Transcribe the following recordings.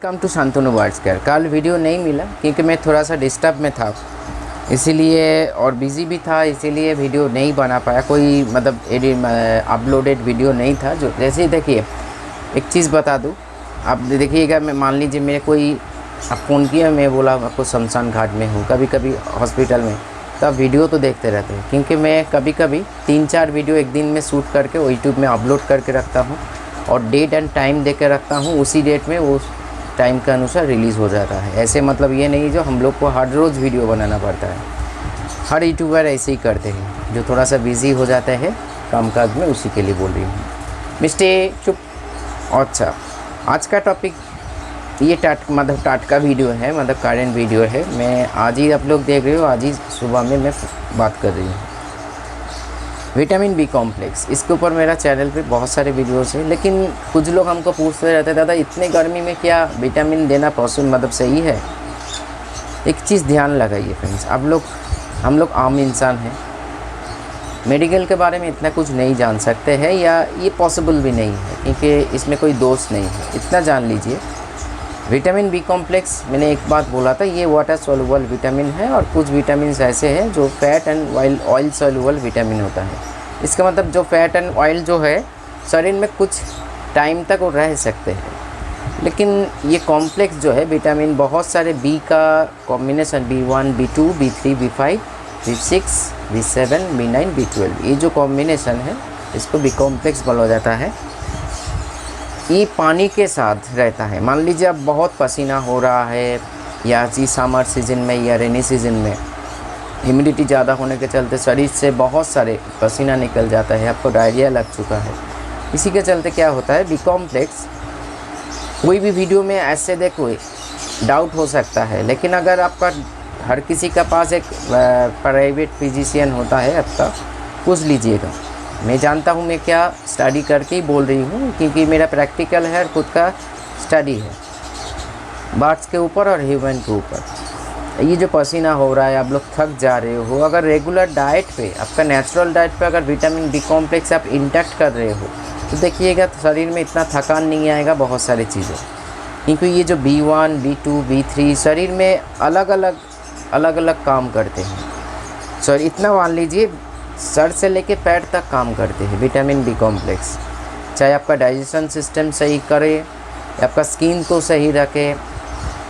Come to Shantanu words care. कल video नहीं मिला क्योंकि मैं थोड़ा सा डिस्टर्ब में था, इसीलिए और बिज़ी भी था, इसीलिए वीडियो नहीं बना पाया। कोई मतलब अपलोडेड वीडियो नहीं था। जो जैसे ही देखिए एक चीज़ बता दूँ, आप देखिएगा, मैं मान लीजिए मेरे कोई आप फ़ोन किया, मैं बोला आपको शमशान घाट में हूँ, कभी कभी हॉस्पिटल में, तो आप वीडियो तो देखते रहते हैं क्योंकि मैं कभी कभी 3-4 वीडियो एक दिन में शूट करके वो यूट्यूब में अपलोड करके रखता हूँ और डेट एंड टाइम दे के रखता हूँ। उसी डेट में वो टाइम के अनुसार रिलीज़ हो जाता है। ऐसे मतलब ये नहीं जो हम लोग को हर रोज़ वीडियो बनाना पड़ता है। हर यूट्यूबर ऐसे ही करते हैं जो थोड़ा सा बिज़ी हो जाता है कामकाज में, उसी के लिए बोल रही हूँ। मिस्टेक चुप। अच्छा, आज का टॉपिक ये टाटका वीडियो है, मतलब करेंट वीडियो है। मैं आज ही, आप लोग देख रहे हो, आज ही सुबह में मैं बात कर रही हूँ विटामिन बी कॉम्प्लेक्स। इसके ऊपर मेरा चैनल पे बहुत सारे वीडियोस हैं, लेकिन कुछ लोग हमको पूछते रहते, दादा इतने गर्मी में क्या विटामिन देना पॉसिबल मतलब सही है? एक चीज़ ध्यान लगाइए फ्रेंड्स, हम लोग आम इंसान हैं, मेडिकल के बारे में इतना कुछ नहीं जान सकते हैं, या ये पॉसिबल भी नहीं है क्योंकि इसमें कोई दोष नहीं है। इतना जान लीजिए, विटामिन बी कॉम्प्लेक्स, मैंने एक बात बोला था, ये वाटर सोल्यूबल विटामिन है और कुछ विटामिन ऐसे हैं जो fat and oil soluble vitamin होता है। इसका मतलब जो फैट एंड ऑयल जो है शरीर में कुछ टाइम तक वो रह सकते हैं, लेकिन ये कॉम्प्लेक्स जो है विटामिन बहुत सारे बी का combination, B1, B2, B3, B5, B6, B7, B9, B12, ये जो कॉम्बिनेशन है इसको बी कॉम्प्लेक्स बोला जाता है। ये पानी के साथ रहता है। मान लीजिए अब बहुत पसीना हो रहा है, या जी समर सीज़न में या रेनी सीज़न में ह्यूमिडिटी ज़्यादा होने के चलते शरीर से बहुत सारे पसीना निकल जाता है, आपको डायरिया लग चुका है। इसी के चलते क्या होता है, बी कॉम्प्लेक्स, कोई भी वीडियो में ऐसे देखो डाउट हो सकता है, लेकिन अगर आपका हर किसी का पास एक प्राइवेट फिजिशियन होता है, आपका पूछ लीजिएगा। मैं जानता हूँ, मैं क्या स्टडी करके ही बोल रही हूँ क्योंकि मेरा प्रैक्टिकल है और खुद का स्टडी है बर्ड्स के ऊपर और ह्यूमन के ऊपर। ये जो पसीना हो रहा है, आप लोग थक जा रहे हो, अगर रेगुलर डाइट पे, आपका नेचुरल डाइट पे अगर विटामिन बी कॉम्प्लेक्स आप इंटेक्ट कर रहे हो तो देखिएगा तो शरीर में इतना थकान नहीं आएगा, बहुत सारी चीज़ें, क्योंकि ये जो B1, B2, B3 शरीर में अलग अलग काम करते हैं। सॉरी, इतना मान लीजिए सर से लेके पैर तक काम करते हैं विटामिन बी कॉम्प्लेक्स। चाहे आपका डाइजेशन सिस्टम सही करे, आपका स्किन को सही रखे,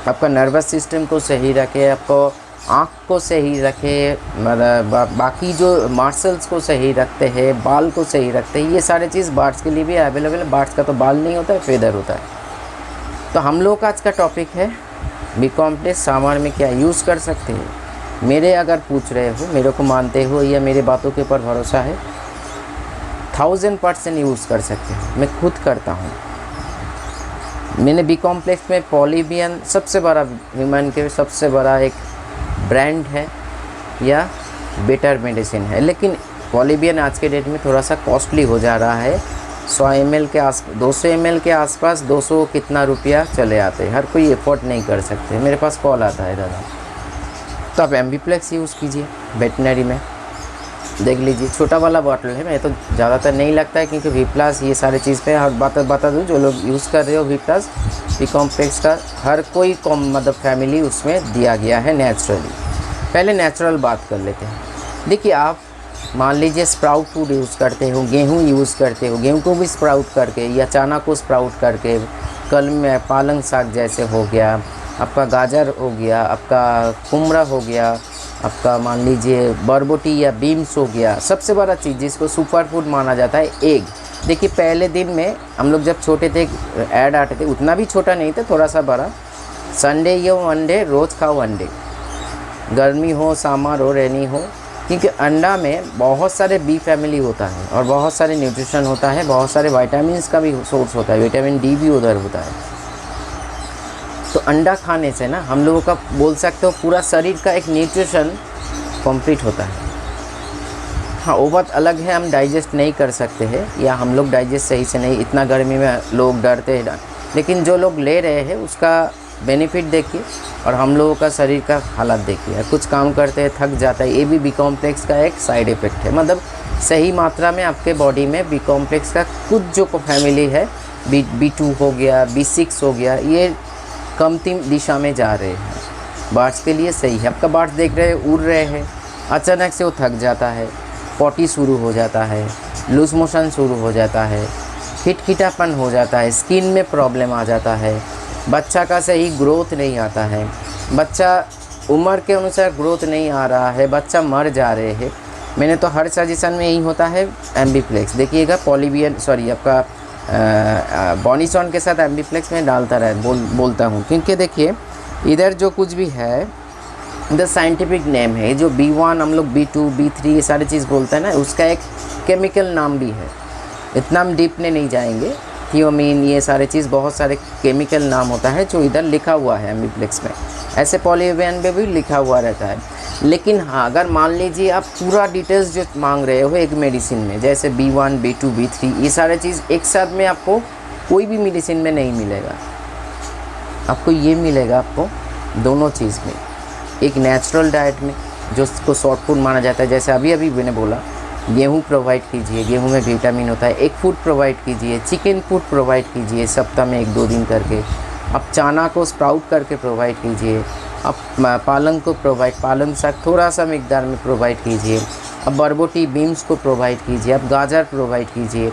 आपका नर्वस सिस्टम को सही रखे, आपको आँख को सही रखे, मतलब बाकी जो मसल्स को सही रखते हैं, बाल को सही रखते हैं। ये सारे चीज़ बर्ड्स के लिए भी अवेलेबल है। बर्ड्स का तो बाल नहीं होता है, फेदर होता है। तो हम लोग का आज का टॉपिक है बी कॉम्प्लेक्स सामान में क्या यूज़ कर सकते हैं। मेरे अगर पूछ रहे हो, मेरे को मानते हो या मेरे बातों के ऊपर भरोसा है, 1000% यूज़ कर सकते हैं। मैं खुद करता हूँ। मैंने बी कॉम्प्लेक्स में पॉलीबियन, सबसे बड़ा ह्यूमन के सबसे बड़ा एक ब्रांड है या बेटर मेडिसिन है, लेकिन पॉलीबियन आज के डेट में थोड़ा सा कॉस्टली हो जा रहा है। 100 ml के आस 200 ml के आसपास 200 कितना रुपया चले आते हैं, हर कोई एफोर्ड नहीं कर सकते। मेरे पास कॉल आता है, दादा तो आप एम्बीप्लेक्स यूज़ कीजिए, वेटनरी में देख लीजिए, छोटा वाला बॉटल है। मैं तो ज़्यादातर नहीं लगता है क्योंकि वी प्लस ये सारी चीज़ पे हर बता दूँ, जो लोग यूज़ कर रहे हो वी प्लस बी कॉम्प्लेक्स का, हर कोई मतलब फैमिली उसमें दिया गया है नेचुरली। पहले नेचुरल बात कर लेते हैं। देखिए, आप मान लीजिए स्प्राउट फूड यूज़ करते हो, गेहूँ यूज़ करते हो, गेहूँ को भी स्प्राउट करके या चना को स्प्राउट करके, कल में पालंग साग जैसे हो गया, आपका गाजर हो गया, आपका कुमड़ा हो गया, आपका मान लीजिए बरबोटी या बीन्स हो गया। सबसे बड़ा चीज़ जिसको सुपर फूड माना जाता है, एग। देखिए, पहले दिन में हम लोग जब छोटे थे, ऐड आते थे, उतना भी छोटा नहीं था, थोड़ा सा बड़ा, संडे या वनडे रोज़ खाओ अंडे, गर्मी हो, समर हो, रेनी हो, क्योंकि अंडा में बहुत सारे बी फैमिली होता है और बहुत सारे न्यूट्रिशन होता है, बहुत सारे विटामिन का भी सोर्स होता है, विटामिन डी भी उधर होता है। तो अंडा खाने से ना हम लोगों का, बोल सकते हो, पूरा शरीर का एक न्यूट्रिशन कंप्लीट होता है। हाँ, वो बात अलग है, हम डाइजेस्ट नहीं कर सकते हैं, या हम लोग डाइजेस्ट सही से नहीं, इतना गर्मी में लोग डरते हैं, लेकिन जो लोग ले रहे हैं उसका बेनिफिट देखिए और हम लोगों का शरीर का हालत देखिए। कुछ काम करते हैं, थक जाता है, ये भी बी कॉम्प्लेक्स का एक साइड इफ़ेक्ट है। मतलब सही मात्रा में आपके बॉडी में बी कॉम्प्लेक्स का कुछ जो फैमिली है, B2 हो गया, B6 हो गया, ये कमती दिशा में जा रहे हैं। बर्ड्स के लिए सही है। आपका बर्ड्स देख रहे हैं उड़ रहे हैं, अचानक से वो थक जाता है, पॉटी शुरू हो जाता है, लूज मोशन शुरू हो जाता है, खिटखिटापन हो जाता है, स्किन में प्रॉब्लम आ जाता है, बच्चा का सही ग्रोथ नहीं आता है, बच्चा उम्र के अनुसार ग्रोथ नहीं आ रहा है, बच्चा मर जा रहे हैं। मैंने तो हर सजेशन में यही होता है एम्बीप्लेक्स। देखिएगा पॉलीवियन आपका बॉनीसॉन के साथ एम्बीप्लेक्स में डालता बोलता हूँ, क्योंकि देखिए इधर जो कुछ भी है द साइंटिफिक नेम है। जो B1 हम लोग B2 B3 ये सारी चीज़ बोलते हैं ना, उसका एक केमिकल नाम भी है। इतना हम डीप में नहीं जाएंगे। थियोमीन ये सारे चीज़ बहुत सारे केमिकल नाम होता है जो इधर लिखा हुआ है एम्बीप्लेक्स में। ऐसे पॉलीवियन में भी लिखा हुआ रहता है। लेकिन हाँ, अगर मान लीजिए आप पूरा डिटेल्स जो मांग रहे हो एक मेडिसिन में, जैसे B1 B2 B3 ये सारे चीज़ एक साथ में आपको कोई भी मेडिसिन में नहीं मिलेगा। आपको ये मिलेगा आपको दोनों चीज़ में। एक नेचुरल डाइट में जो उसको शॉर्ट फूड माना जाता है, जैसे अभी मैंने बोला गेहूँ प्रोवाइड कीजिए, गेहूँ में विटामिन होता है। एक फूड प्रोवाइड कीजिए, चिकन फूड प्रोवाइड कीजिए सप्ताह में 1-2 दिन करके। आप चना को स्प्राउट करके प्रोवाइड कीजिए। आप पालंग साग थोड़ा सा मिकदार में प्रोवाइड कीजिए। अब बरबोटी बीन्स को प्रोवाइड कीजिए। आप गाजर प्रोवाइड कीजिए।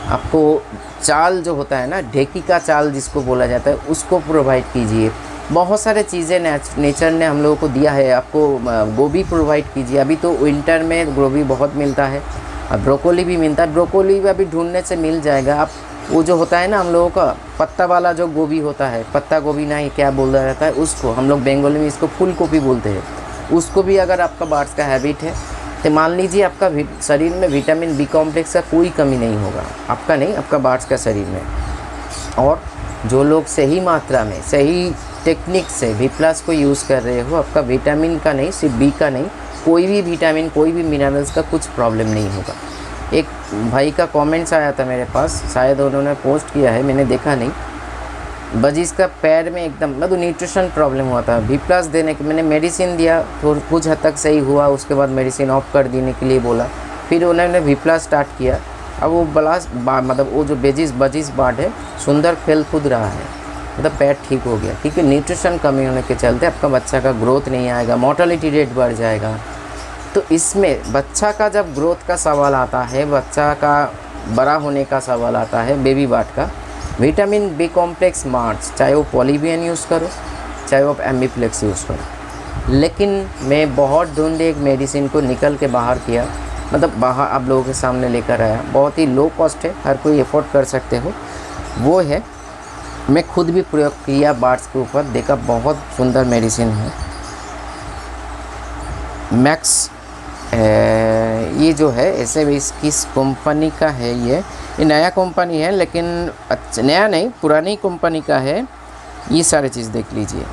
आपको चाल जो होता है ना, ढेकी का चाल जिसको बोला जाता है, उसको प्रोवाइड कीजिए। बहुत सारे चीज़ें नेचर ने हम लोगों को दिया है। आपको गोभी प्रोवाइड कीजिए। अभी तो विंटर में गोभी बहुत मिलता है। अब ब्रोकोली भी मिलता है। ब्रोकोली भी अभी ढूंढने से मिल जाएगा। आप वो जो होता है ना हम लोगों का पत्ता वाला जो गोभी होता है, पत्ता गोभी नहीं क्या बोला जाता है उसको, हम लोग बंगाली में इसको फूल गोभी बोलते हैं। उसको भी अगर आपका बर्ड्स का हैबिट है तो मान लीजिए आपका शरीर में विटामिन B कॉम्प्लेक्स का कोई कमी नहीं होगा। आपका नहीं, आपका बर्ड्स का शरीर में। और जो लोग सही मात्रा में सही टेक्निक से B+ को यूज़ कर रहे हो, आपका विटामिन का नहीं, सिर्फ B का नहीं, कोई भी विटामिन कोई भी मिनरल्स का कुछ प्रॉब्लम नहीं होगा। एक भाई का कमेंट्स आया था मेरे पास, शायद उन्होंने पोस्ट किया है, मैंने देखा नहीं। बजिस का पैर में एकदम मतलब न्यूट्रिशन प्रॉब्लम हुआ था। B+ देने के मैंने मेडिसिन दिया तो कुछ हद तक सही हुआ। उसके बाद मेडिसिन ऑफ कर देने के लिए बोला, फिर उन्होंने B+ स्टार्ट किया। अब वो मतलब वो जो बजिस बार्ड है सुंदर खेल कूद रहा है, मतलब पैर ठीक हो गया। क्योंकि न्यूट्रिशन कमी होने के चलते आपका बच्चा का ग्रोथ नहीं आएगा, मोर्टेलिटी रेट बढ़ जाएगा। तो इसमें बच्चा का जब ग्रोथ का सवाल आता है, बच्चा का बड़ा होने का सवाल आता है, बेबी बर्ड का विटामिन B कॉम्प्लेक्स मार्च, चाहे वो पॉलीवियन यूज़ करो चाहे वो एम्बीप्लेक्स यूज़ करो। लेकिन मैं बहुत ढूंढे एक मेडिसिन को निकल के बाहर किया, मतलब बाहर आप लोगों के सामने लेकर आया। बहुत ही लो कॉस्ट है, हर कोई अफोर्ड कर सकते हो। वो है, मैं खुद भी प्रयोग किया बर्ड्स के ऊपर, देखा बहुत सुंदर मेडिसिन है। मैक्स ये जो है ऐसे भी किस कंपनी का है, ये नया कंपनी है, लेकिन नया नहीं पुरानी कंपनी का है। ये सारे चीज़ देख लीजिए।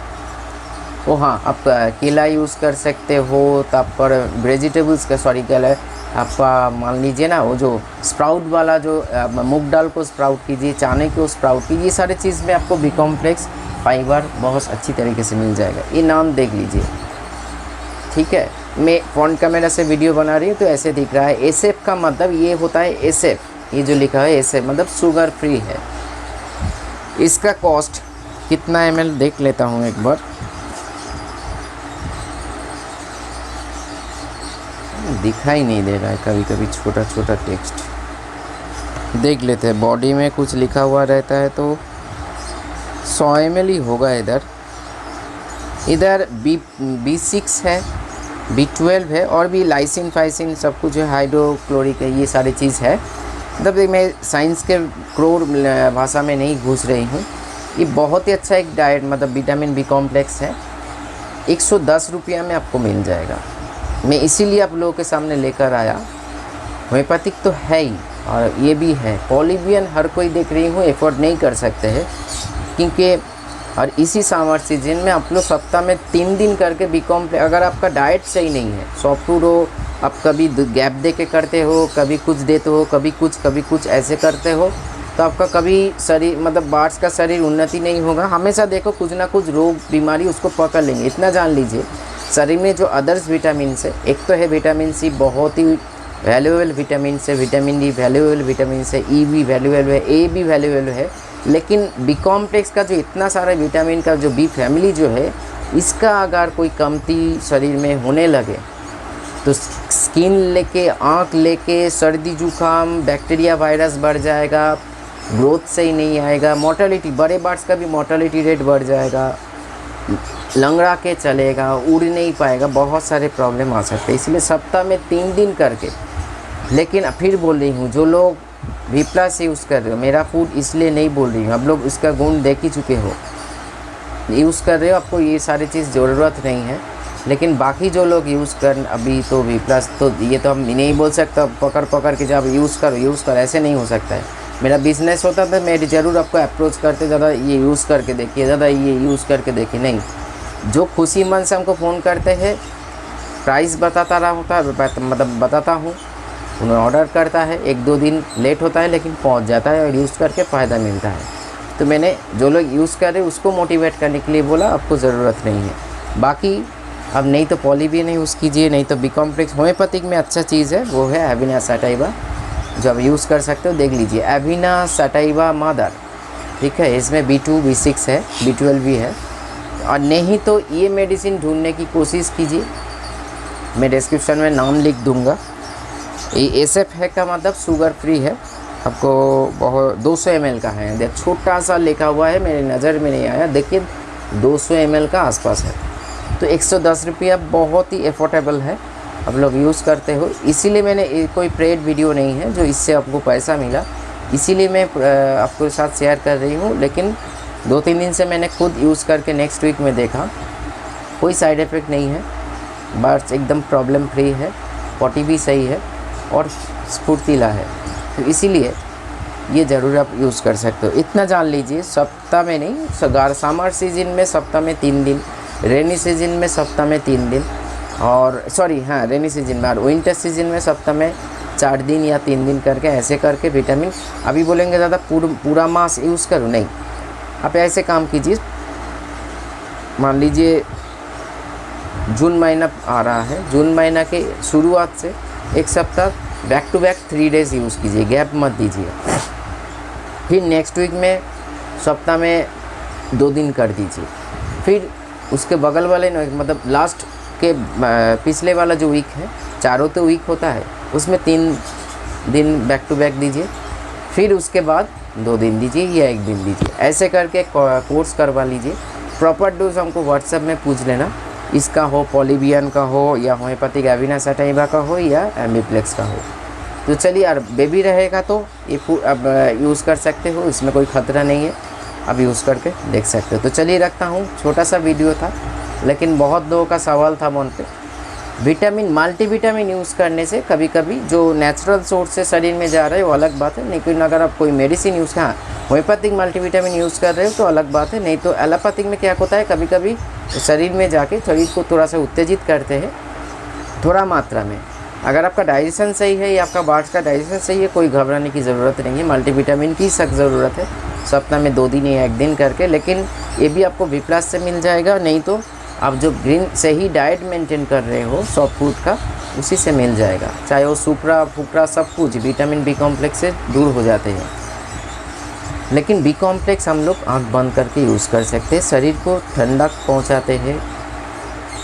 ओ हाँ, आप केला यूज़ कर सकते हो। तो आप पर वेजिटेबल्स का केला आपका मान लीजिए ना, वो जो स्प्राउट वाला जो मूंग दाल को स्प्राउट कीजिए, चने को स्प्राउट कीजिए, ये सारे चीज़ में आपको B कॉम्प्लेक्स फाइबर बहुत अच्छी तरीके से मिल जाएगा। ये नाम देख लीजिए, ठीक है। मैं फ्रंट कैमरा से वीडियो बना रही हूँ तो ऐसे दिख रहा है। SF का मतलब ये होता है SF, ये जो लिखा है SF मतलब शुगर फ्री है। इसका कॉस्ट कितना ml देख लेता हूँ एक बार। दिखाई नहीं दे रहा है, कभी कभी छोटा छोटा टेक्स्ट देख लेते हैं। बॉडी में कुछ लिखा हुआ रहता है तो 100 ml ही होगा। इधर B6 है, B12 है और भी लाइसिन फाइसिन सब कुछ है, हाइड्रोक्लोरिक है, ये सारी चीज़ है। मतलब मैं साइंस के क्रोर भाषा में नहीं घुस रही हूँ। ये बहुत ही अच्छा एक डाइट मतलब विटामिन B कॉम्प्लेक्स है, 110 रुपया में आपको मिल जाएगा। मैं इसीलिए आप लोगों के सामने लेकर आया। होम्योपैथिक तो है ही और ये भी है। पॉलीवियन हर कोई देख रही हूँ एफोर्ड नहीं कर सकते हैं, क्योंकि और इसी समर सीजन में आप लोग सप्ताह में 3 दिन करके B कॉम्प्लेक्स, अगर आपका डाइट सही नहीं है, सॉफ्ट फूड हो, आप कभी गैप दे के करते हो, कभी कुछ देते हो, कभी कुछ ऐसे करते हो, तो आपका कभी शरीर मतलब बर्ड्स का शरीर उन्नति नहीं होगा। हमेशा देखो कुछ ना कुछ रोग बीमारी उसको पकड़ लेंगे। इतना जान लीजिए, शरीर में जो अदर्स विटामिन है, एक तो है विटामिन C बहुत ही वैल्यूएबल विटामिन से, विटामिन D वैल्यूएबल विटामिन से, E भी वैल्यूएबल है, A भी वैल्यूएबल है। लेकिन बी कॉम्प्लेक्स का जो इतना सारा विटामिन का जो बी फैमिली जो है, इसका अगर कोई कमती शरीर में होने लगे तो स्किन लेके, आँख लेके, सर्दी जुकाम, बैक्टीरिया वायरस बढ़ जाएगा, ग्रोथ सही नहीं आएगा, मोर्टेलिटी, बड़े बर्ड्स का भी मोर्टेलिटी रेट बढ़ जाएगा, लंगड़ा के चलेगा, उड़ नहीं पाएगा, बहुत सारे प्रॉब्लम आ सकते हैं। इसलिए सप्ताह में 3 दिन करके। लेकिन फिर बोल रही हूँ, जो लोग वी प्लस यूज़ कर रहे हो, मेरा फूड इसलिए नहीं बोल रही हूँ, आप लोग इसका गुण देख ही चुके हो, यूज़ कर रहे हो, आपको ये सारी चीज़ ज़रूरत नहीं है। लेकिन बाकी जो लोग यूज़ कर अभी तो वी प्लस, तो ये तो हम नहीं बोल सकता पकड़ के जब यूज़ करो, ऐसे नहीं हो सकता है। मेरा बिज़नेस होता तो मैं ज़रूर आपको अप्रोच करते, ज़्यादा ये यूज़ करके देखिए, ज़्यादा ये यूज़ करके देखिए। नहीं, जो खुशी मन से हमको फ़ोन करते हैं, प्राइस बताता रहा होता है, मतलब बताता हूँ, उन्हें ऑर्डर करता है, 1-2 दिन लेट होता है लेकिन पहुँच जाता है और यूज़ करके फ़ायदा मिलता है। तो मैंने जो लोग यूज़ कर रहे उसको मोटिवेट करने के लिए बोला, आपको ज़रूरत नहीं है। बाकी अब नहीं तो पॉलीबीन यूज़ कीजिए, नहीं तो बी कॉम्प्लेक्स होम्योपैथिक में अच्छा चीज़ है, वो है एविना सटाइवा, जो आप यूज़ कर सकते हो, देख लीजिए एविना सटाइवा मदर, ठीक है। इसमें B2 B6 है, B12 भी है। और नहीं तो ये मेडिसिन ढूंढने की कोशिश कीजिए, मैं डिस्क्रिप्शन में नाम लिख दूंगा। ये SF है का मतलब शुगर फ्री है, आपको बहुत 200 ml का है, देख छोटा सा लिखा हुआ है, मेरे नज़र में नहीं आया, देखिए 200 ml का आसपास है, तो 110 रुपया बहुत ही अफोर्डेबल है, आप लोग यूज़ करते हो। इसीलिए मैंने कोई पेड वीडियो नहीं है जो इससे आपको पैसा मिला, इसीलिए मैं आपके साथ शेयर कर रही हूँ। लेकिन 2-3 दिन से मैंने खुद यूज़ करके नेक्स्ट वीक में देखा, कोई साइड इफ़ेक्ट नहीं है, बस एकदम प्रॉब्लम फ्री है, पॉटी भी सही है और स्फूर्तिला है। तो इसीलिए ये ज़रूर आप यूज़ कर सकते हो। इतना जान लीजिए, सप्ताह में नहीं, समर सीजन में सप्ताह में 3 दिन, रेनी सीजन में सप्ताह में 3 दिन, और रेनी सीजन में, और विंटर सीजन में सप्ताह में 4 दिन या 3 दिन करके, ऐसे करके विटामिन। अभी बोलेंगे ज़्यादा पूरा मास यूज़ करो, नहीं, आप ऐसे काम कीजिए, मान लीजिए जून महीना आ रहा है, जून महीना के शुरुआत से 1 सप्ताह back to back 3 days use कीजिए, गैप मत दीजिए। फिर नेक्स्ट वीक में सप्ताह में 2 दिन कर दीजिए, फिर उसके बगल वाले मतलब लास्ट के पिछले वाला जो वीक है, चारों तो वीक होता है, उसमें 3 दिन बैक टू बैक दीजिए, फिर उसके बाद 2 दिन दीजिए या 1 दिन दीजिए, ऐसे करके कोर्स करवा लीजिए। प्रॉपर डोज हमको व्हाट्सएप में पूछ लेना, इसका हो, पॉलीबियन का हो, या होम्योपैथिक एविना सटाइवा का हो, या एम्बिप्लेक्स का हो। तो चलिए यार, बेबी रहेगा तो ये अब यूज़ कर सकते हो, इसमें कोई ख़तरा नहीं है, अब यूज़ करके देख सकते हो। तो चलिए रखता हूँ, छोटा सा वीडियो था लेकिन बहुत लोगों का सवाल था मन पे। विटामिन, मल्टीविटामिन यूज़ करने से कभी कभी जो नेचुरल सोर्स से शरीर में जा रहा है वो अलग बात है, लेकिन अगर आप कोई medicine use, homeopathic multivitamin use कर रहे हो तो अलग बात है। नहीं तो एलोपैथिक में क्या होता है, कभी कभी शरीर में जाके शरीर को थोड़ा सा उत्तेजित करते हैं, थोड़ा मात्रा में। अगर आपका डाइजेशन सही है या आपका बार्ड्स का डाइजेशन सही है, कोई घबराने की ज़रूरत नहीं है, मल्टीविटामिन की सख्त ज़रूरत है, सप्ताह में 2 दिन या 1 दिन करके। लेकिन ये भी आपको वी प्लस से मिल जाएगा, नहीं तो आप जो ग्रीन से ही डाइट मेंटेन कर रहे हो सॉफ्ट फूड का, उसी से मिल जाएगा, चाहे वो सुपरा फुकरा सब कुछ विटामिन बी कॉम्प्लेक्स से दूर हो जाते हैं। लेकिन बी कॉम्प्लेक्स हम लोग आँख बंद करके यूज़ कर सकते हैं, शरीर को ठंडक पहुँचाते हैं,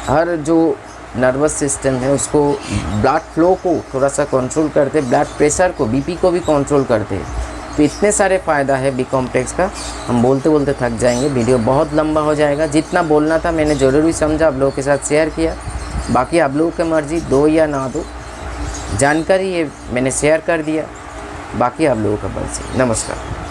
हर जो नर्वस सिस्टम है उसको, ब्लड फ्लो को थोड़ा सा कंट्रोल करते, ब्लड प्रेशर को, बीपी को भी कंट्रोल करते हैं। तो इतने सारे फ़ायदा है बी कॉम्प्लेक्स का, हम बोलते बोलते थक जाएंगे, वीडियो बहुत लंबा हो जाएगा। जितना बोलना था मैंने ज़रूरी समझा, आप लोगों के साथ शेयर किया, बाकी आप लोगों की मर्ज़ी, दो या ना दो, जानकारी ये मैंने शेयर कर दिया, बाकी आप लोगों का मर्ज़ी। नमस्कार।